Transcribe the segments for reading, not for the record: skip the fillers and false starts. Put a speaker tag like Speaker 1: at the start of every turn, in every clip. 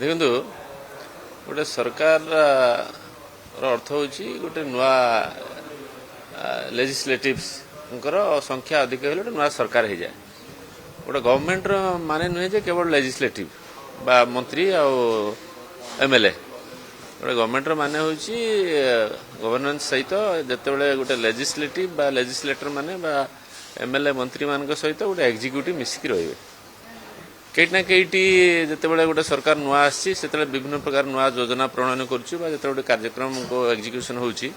Speaker 1: देखु गोटे सरकार अर्थ हूँ गोटे नुआ लेजिस्लेटिव्स संख्या अधिक हो नुआ सरकार हो जाए गोटे गवर्नमेंट माने नुहे जे केवल लेजिस्लेटिव बा मंत्री एमएलए गोटे गवर्नमेंट माने हूँ गवर्नेंस सहित जिते गोटे लेजिस्लेटिव बा लेजिस्लेटर माने बा एमएलए मंत्री मान सहित गोटे एक्जिक्यूटिव मिसिक रे कहीं ना कहीं जिते गोटे सरकार नुआ आसी विभिन्न प्रकार नुआ योजना प्रणयन करुच्ची गोटे कार्यक्रम को एग्जिक्यूशन होउची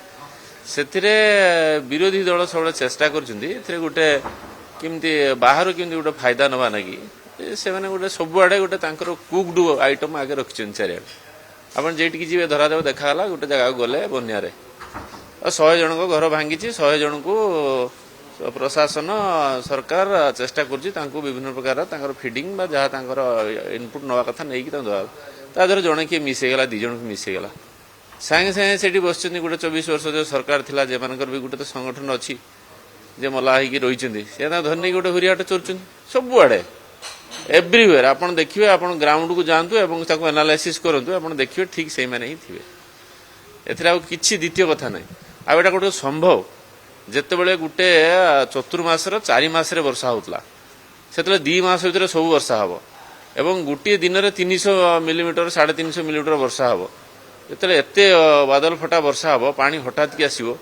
Speaker 1: विरोधी दल सब चेष्टा कर गोटे किमती बाहर किमती गोटे फायदा नवा लगी से गोटे सबुआड़े गोटे कुकड आइटम आगे रखिंट चारिआडे आप जेटिकी जी धरादेव देखाला गोटे जगह गले बन्यारे 100 जन को घर भांगी 100 जन को प्रशासन सरकार चेष्टा कर विभिन्न प्रकार फिडिंग जहाँ इनपुट नवा कथा नहीं दवा जड़े किए मिसईगला 2 जन को मिसईगला सागे सागे से बस गोटे 24 वर्ष जो सरकार थिला जे मानकर भी गोटे तो संगठन अच्छी जे मला होगी रही धरनी गोटे हुरियाट चोर सबुआड़े एव्रीवेयर आप देखिए आप ग्राउंड को जातु और एनालाइसिस करूँ आप देखिए ठीक से मैंने ही थे एथि किसी द्वितीय कथा ना आ गोटे संभव जितेबले गोटे चतुर्मासर 4 मास वर्षा होता से 2 मास भर सब वर्षा हम एवं गोटे दिन में 300 मिलीमीटर 350 मिलीमीटर वर्षा हम जिते एत बादल फटा वर्षा हम पानी हठात की आसो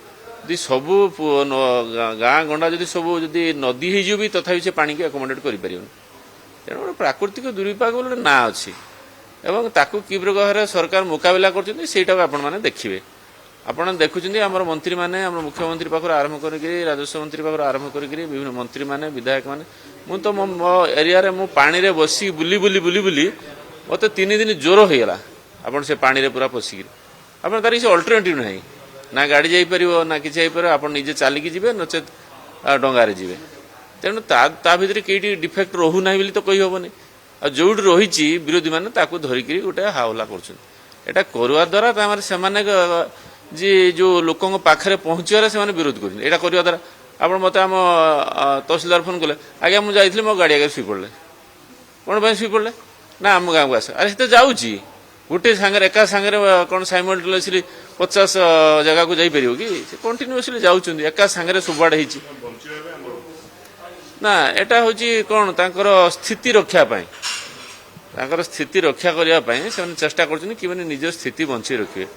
Speaker 1: यदि सबू गाँ गंडा जदि सब जदि नदी हो भी तथा से पानी की एकोमोडेट कर तेणु गोटे प्राकृतिक दुर्विपाक गोटे ना अच्छी एवं ताकू कि प्रकार सरकार मुकाबला कर देखिए आपड़ देखुं आम मंत्री मैंने मुख्यमंत्री पाखर आरंभ कर राजस्व मंत्री पाखर आरंभ कर विभिन्न मंत्री मैंने विधायक मैंने मुझे मो एरिया मु पानी रे बसी बुली बुली बुली बुली मत 3 दिन ज्वर हो गला आप से पानी रे पूरा पशिक आप तार किसी अल्टरनेटिव ना ना गाड़ी जापर ना कि आप निजे चलिकी जी नचे डंगार जी तेणु ता भर कई डिफेक्ट रोना बोली तो कही हेनी आ जो रही विरोधी मैंने धरिकी गोटे हावला करवा द्वारा से जी जो लोकों पाखे पहुँचार से विरोध कर द्वारा आप मत आम तहसिलदार फोन कले आज्ञा मुझे जाइए मो गाड़ी आगे शुई पड़े कौन शुई पड़े ना आम गाँव को आस अरे तो जाऊँगी गोटे सांगे एका सांगे कौन साइमल्टेनियसली 50 जगह को जापर कि कंटिन्यूअसली जाऊँगी एका सांगे सबुआड़े ना एटा हूँ कौन तांकर स्थिति रक्षा करने से चेष्टा कर निज स्थिति बंची रखिए।